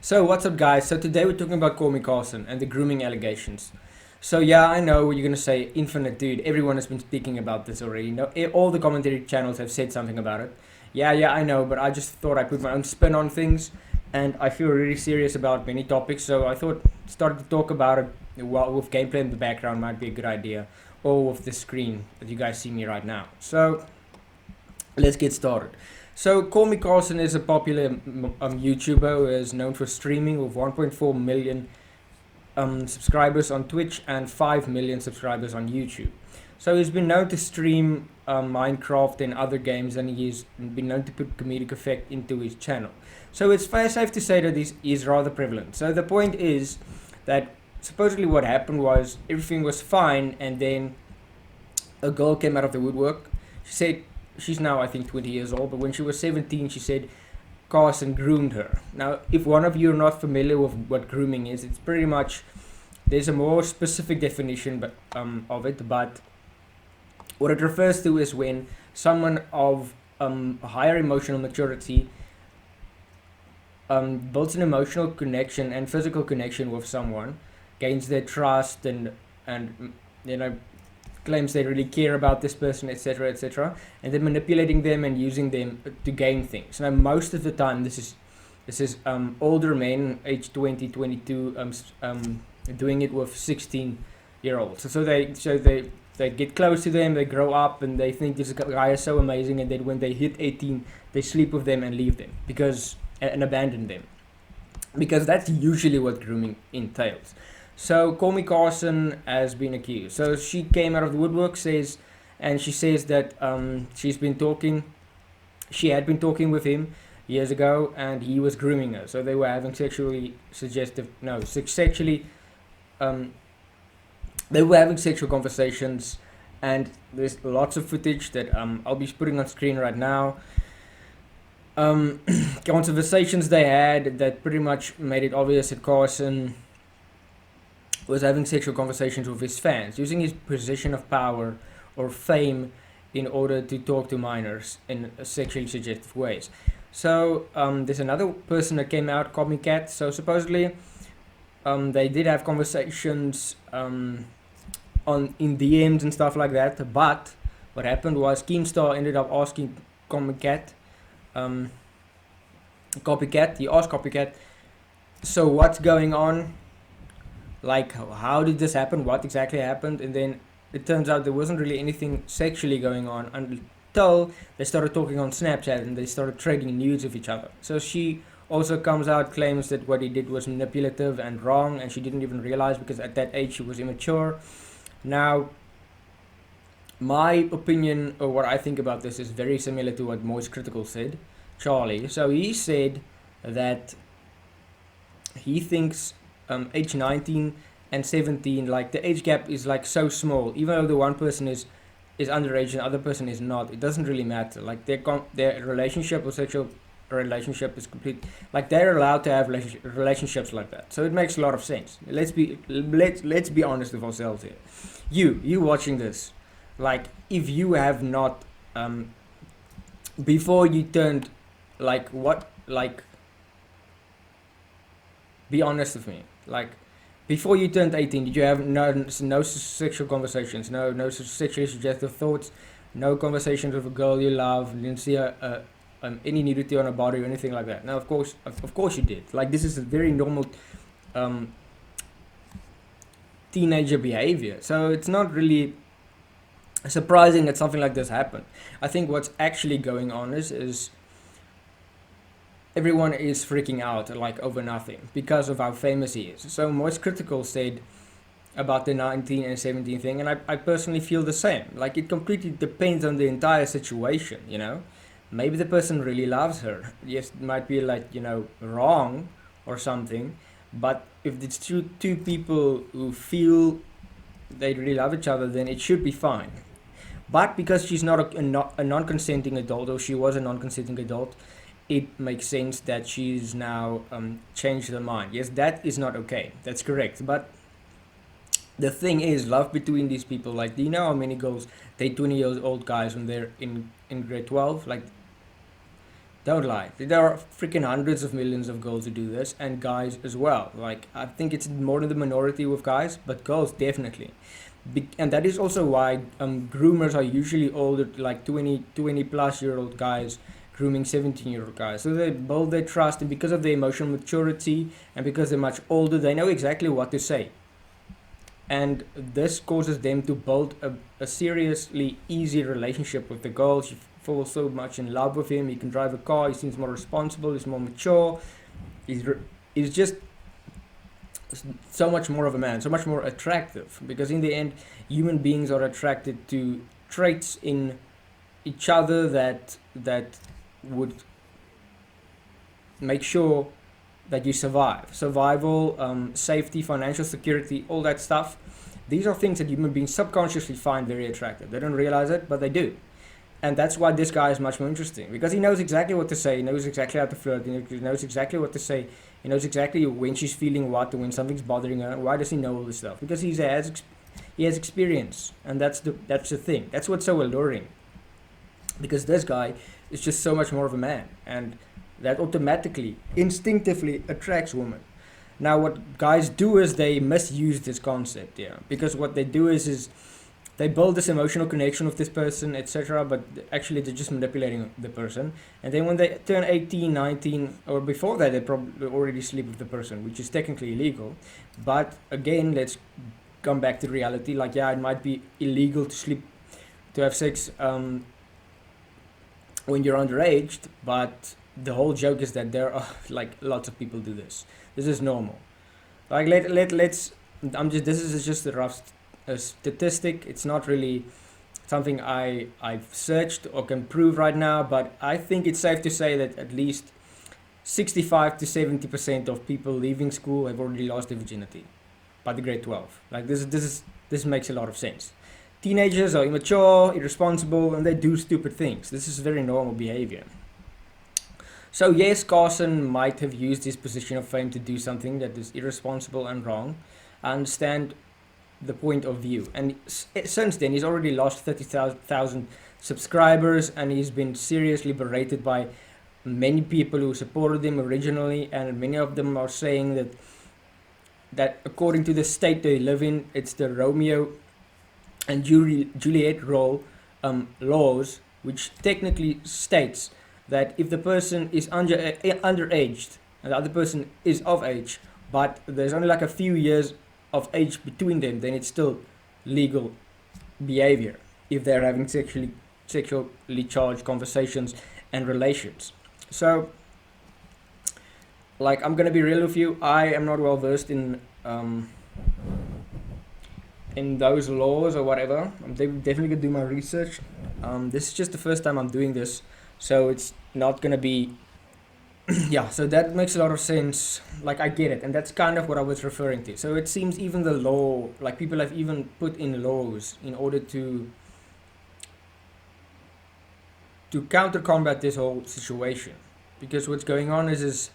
So what's up, guys? So today we're talking about Callmecarson and the grooming allegations. So yeah, I know what you're gonna say, infinite dude. Everyone has been speaking about this already. No, all the commentary channels have said something about it. Yeah, I know, but I just thought I put my own spin on things, and I feel really serious about many topics. So I thought starting to talk about it while with gameplay in the background might be a good idea, or with the screen that you guys see me right now. So let's get started. So, Call Me Carson is a popular YouTuber who is known for streaming with 1.4 million subscribers on Twitch and 5 million subscribers on YouTube. So, he's been known to stream Minecraft and other games, and he's been known to put comedic effect into his channel. So, it's fair safe to say that he's rather prevalent. So, the point is that supposedly what happened was everything was fine, and then a girl came out of the woodwork. She said she's now I think 20 years old, but when she was 17, she said Carson groomed her. Now, if one of you are not familiar with what grooming is, it's pretty much there's a more specific definition of it, but what it refers to is when someone of higher emotional maturity builds an emotional connection and physical connection with someone, gains their trust and you know claims they really care about this person, etc., and then manipulating them and using them to gain things. Now, most of the time, this is older men, age 20, 22, doing it with 16-year-olds. So they get close to them, they grow up, and they think this guy is so amazing, and then when they hit 18, they sleep with them and leave them and abandon them, because that's usually what grooming entails. So Call Me Carson has been accused. So she came out of the woodwork, and she says that she had been talking with him years ago, and he was grooming her. So they were having um, they were having sexual conversations, and there's lots of footage that I'll be putting on screen right now. Conversations they had that pretty much made it obvious that Carson was having sexual conversations with his fans, using his position of power or fame in order to talk to minors in sexually suggestive ways. So there's another person that came out, Copycat. So supposedly they did have conversations in DMs and stuff like that. But what happened was Keemstar ended up asking Copycat. He asked Copycat, so what's going on? Like, how did this happen? What exactly happened? And then it turns out there wasn't really anything sexually going on until they started talking on Snapchat and they started trading nudes of each other. So she also comes out, claims that what he did was manipulative and wrong, and she didn't even realize because at that age she was immature. Now, my opinion or what I think about this is very similar to what Moist Critical said, Charlie. So he said that he thinks age 19 and 17, like the age gap is like so small, even though the one person is underage and the other person is not, it doesn't really matter. Like their relationship or sexual relationship is complete, like they're allowed to have relationships like that. So it makes a lot of sense. Let's be honest with ourselves here. You watching this, like if you have not before you turned, be honest with me. Like, before you turned 18, did you have no sexual conversations, no sexually suggestive thoughts, no conversations with a girl you love, didn't see any nudity on her body or anything like that? No, of course you did. Like, this is a very normal teenager behavior. So it's not really surprising that something like this happened. I think what's actually going on is everyone is freaking out like over nothing because of how famous he is. So Moist Critical said about the 19 and 17 thing, and I personally feel the same. Like, it completely depends on the entire situation, Maybe the person really loves her. Yes, it might be like, wrong or something, but if it's two people who feel they really love each other, then it should be fine. But because she's not a non-consenting adult, or she was a non-consenting adult, it makes sense that she's now changed her mind. Yes, that is not okay. That's correct. But the thing is, love between these people, like, do you know how many girls date 20 years old guys when they're in grade 12? Like, Don't lie. There are freaking hundreds of millions of girls who do this, and guys as well. Like, I think it's more in the minority with guys, but girls definitely. And that is also why groomers are usually older, like 20 plus year old guys grooming 17-year-old guys. So they build their trust, and because of their emotional maturity and because they're much older, they know exactly what to say. And this causes them to build a seriously easy relationship with the girl. She falls so much in love with him. He can drive a car. He seems more responsible. He's more mature. He's just so much more of a man, so much more attractive. Because in the end, human beings are attracted to traits in each other that would make sure that you survive. Survival, safety, financial security, all that stuff. These are things that human beings subconsciously find very attractive. They don't realize it, but they do. And that's why this guy is much more interesting, because he knows exactly what to say. He knows exactly how to flirt. He knows exactly what to say. He knows exactly when she's feeling what, when something's bothering her. Why does he know all this stuff? Because he has experience, and that's the thing. That's what's so alluring. Because this guy is just so much more of a man, and that automatically, instinctively attracts women. Now, what guys do is they misuse this concept, yeah, because what they do is they build this emotional connection with this person, etc., but actually they're just manipulating the person. And then when they turn 18, 19, or before that, they probably already sleep with the person, which is technically illegal. But again, let's come back to reality. Like, yeah, it might be illegal to have sex when you're underage, but the whole joke is that there are like lots of people do this. This is normal. Like, let's. This is just a rough statistic. It's not really something I've searched or can prove right now, but I think it's safe to say that at least 65 to 70% of people leaving school have already lost their virginity by the grade 12. Like, this makes a lot of sense. Teenagers are immature, irresponsible, and they do stupid things. This is very normal behavior. So yes, Carson might have used his position of fame to do something that is irresponsible and wrong. I understand the point of view, and since then he's already lost 30,000 subscribers, and he's been seriously berated by many people who supported him originally, and many of them are saying that according to the state they live in, it's the Romeo and Juliet role laws, which technically states that if the person is underaged and the other person is of age, but there's only like a few years of age between them, then it's still legal behavior if they're having sexually charged conversations and relations. So, like, I'm gonna be real with you. I am not well versed in those laws or whatever. I'm definitely gonna do my research. This is just the first time I'm doing this, so it's not gonna be yeah, so that makes a lot of sense. Like, I get it, and that's kind of what I was referring to. So it seems even the law, like, people have even put in laws in order to counter combat this whole situation. Because what's going on is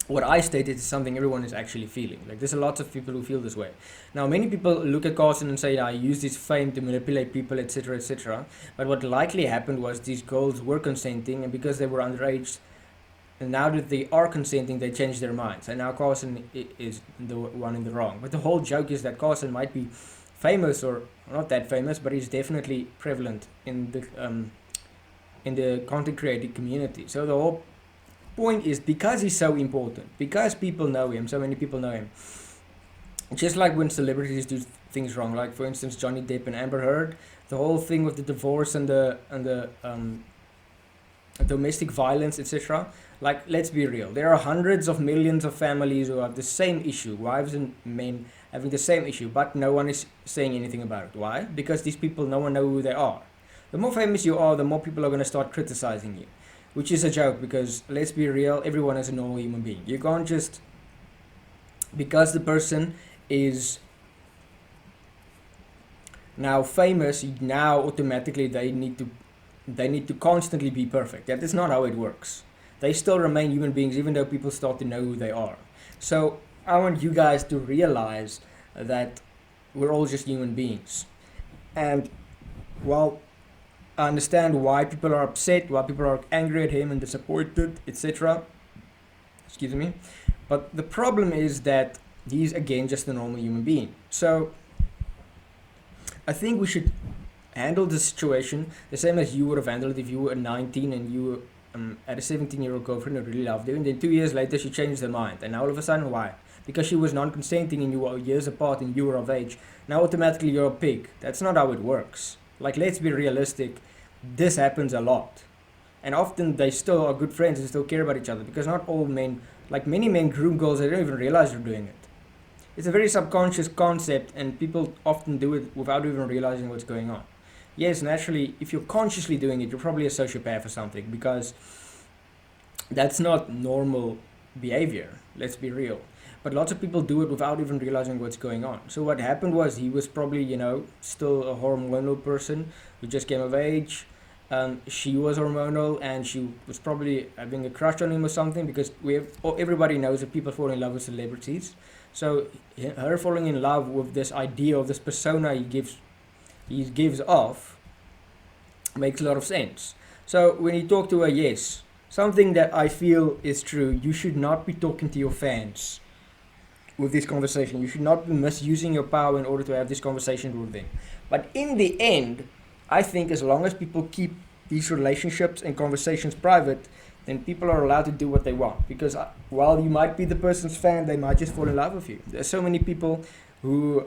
what I stated is something everyone is actually feeling. Like, there's a lot of people who feel this way. Now, many people look at Carson and say, I used his fame to manipulate people, etc., etc. But what likely happened was these girls were consenting, and because they were underage, and now that they are consenting, they change their minds. And now Carson is the one in the wrong. But the whole joke is that Carson might be famous, or not that famous, but he's definitely prevalent in the content creating community. So the whole point is, because he's so important, because people know him, so many people know him. Just like when celebrities do things wrong, like for instance Johnny Depp and Amber Heard, the whole thing with the divorce and the domestic violence, etc. Like, let's be real. There are hundreds of millions of families who have the same issue, wives and men having the same issue, but no one is saying anything about it. Why? Because these people, no one knows who they are. The more famous you are, the more people are going to start criticizing you, which is a joke, because let's be real, everyone is a normal human being. You can't just, because the person is now famous, now automatically they need to constantly be perfect. That is not how it works. They still remain human beings even though people start to know who they are. So I want you guys to realize that we're all just human beings. And while I understand why people are upset, why people are angry at him and disappointed, etc. Excuse me. But the problem is that he's again just a normal human being. So I think we should handle the situation the same as you would have handled if you were 19 and you had a 17-year-old girlfriend who really loved you, and then 2 years later she changed her mind, and now all of a sudden, why? Because she was non-consenting and you were years apart and you were of age. Now automatically you're a pig. That's not how it works. Like, let's be realistic. This happens a lot, and often they still are good friends and still care about each other, because not all men, like many men, groom girls. They don't even realize they're doing it. It's a very subconscious concept, and people often do it without even realizing what's going on. Yes, naturally, if you're consciously doing it, you're probably a sociopath or something, because that's not normal behavior. Let's be real. But lots of people do it without even realizing what's going on. So what happened was, he was probably, still a hormonal person who just came of age. She was hormonal, and she was probably having a crush on him or something, because everybody knows that people fall in love with celebrities. So her falling in love with this idea of this persona he gives off makes a lot of sense. So when you talk to her, yes, something that I feel is true, you should not be talking to your fans with this conversation. You should not be misusing your power in order to have this conversation with them. But in the end, I think as long as people keep these relationships and conversations private, then people are allowed to do what they want. Because while you might be the person's fan, they might just fall in love with you. There's so many people who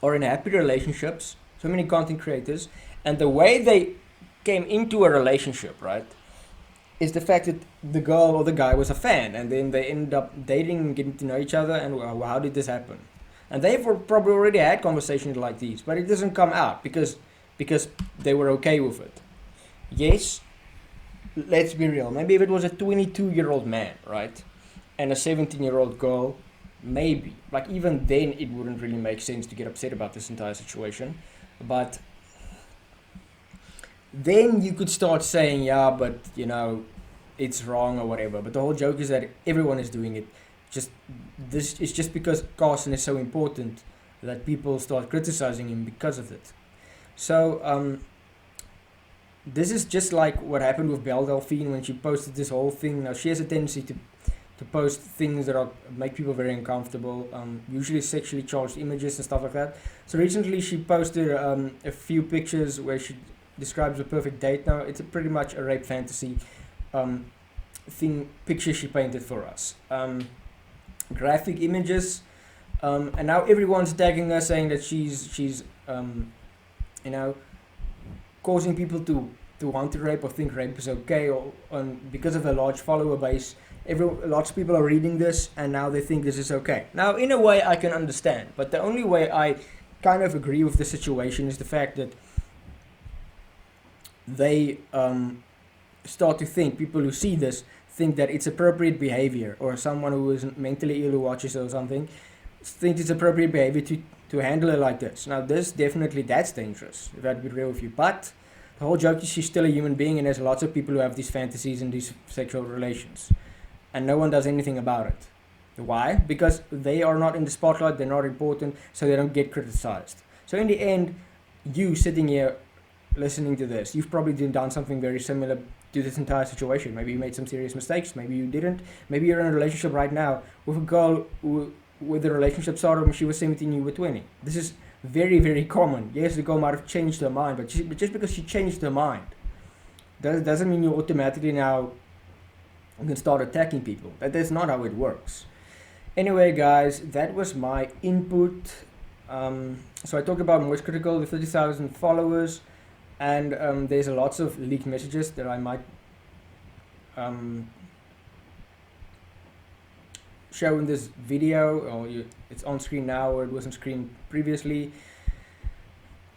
are in happy relationships, so many content creators, and the way they came into a relationship, right, is the fact that the girl or the guy was a fan, and then they ended up dating and getting to know each other, and how did this happen? And they've probably already had conversations like these, but it doesn't come out because they were okay with it. Yes, let's be real. Maybe if it was a 22-year-old man, right, and a 17-year-old girl, maybe. Like, even then, it wouldn't really make sense to get upset about this entire situation. But then you could start saying, yeah, but, it's wrong or whatever. But the whole joke is that everyone is doing it. It's just because Carson is so important that people start criticizing him because of it. So, this is just like what happened with Belle Delphine when she posted this whole thing. Now, she has a tendency to post things that make people very uncomfortable, usually sexually charged images and stuff like that. So recently she posted a few pictures where she describes a perfect date. Now, it's pretty much a rape fantasy picture she painted for us. Graphic images, and now everyone's tagging her, saying that she's causing people to want to rape or think rape is okay, or because of her large follower base. Lots of people are reading this, and now they think this is okay. Now, in a way, I can understand, but the only way I kind of agree with the situation is the fact that they start to think, people who see this, think that it's appropriate behavior, or someone who is mentally ill who watches or something, thinks it's appropriate behavior to handle it like this. Now, that's dangerous, if I'd be real with you. But the whole joke is she's still a human being, and there's lots of people who have these fantasies and these sexual relations, and no one does anything about it. Why? Because they are not in the spotlight, they're not important, so they don't get criticized. So in the end, you sitting here listening to this, you've probably done something very similar to this entire situation. Maybe you made some serious mistakes, maybe you didn't. Maybe you're in a relationship right now with a girl with the relationship started when she was 17, you were 20. This is very, very common. Yes, the girl might have changed her mind, but just because she changed her mind doesn't mean you automatically now can start attacking people. That's not how it works. Anyway, guys, that was my input. So I talked about Moist Critical, the 30,000 followers, and there's lots of leaked messages that I might show in this video, or it's on screen now, or it was on screen previously.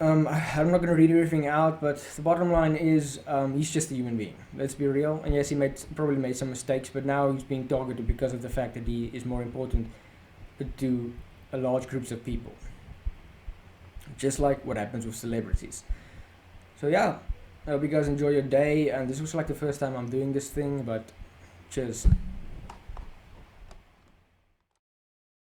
I'm not going to read everything out, but the bottom line is he's just a human being. Let's be real. And yes, he probably made some mistakes, but now he's being targeted because of the fact that he is more important to large groups of people. Just like what happens with celebrities. So yeah, I hope you guys enjoy your day. And this was like the first time I'm doing this thing, but cheers.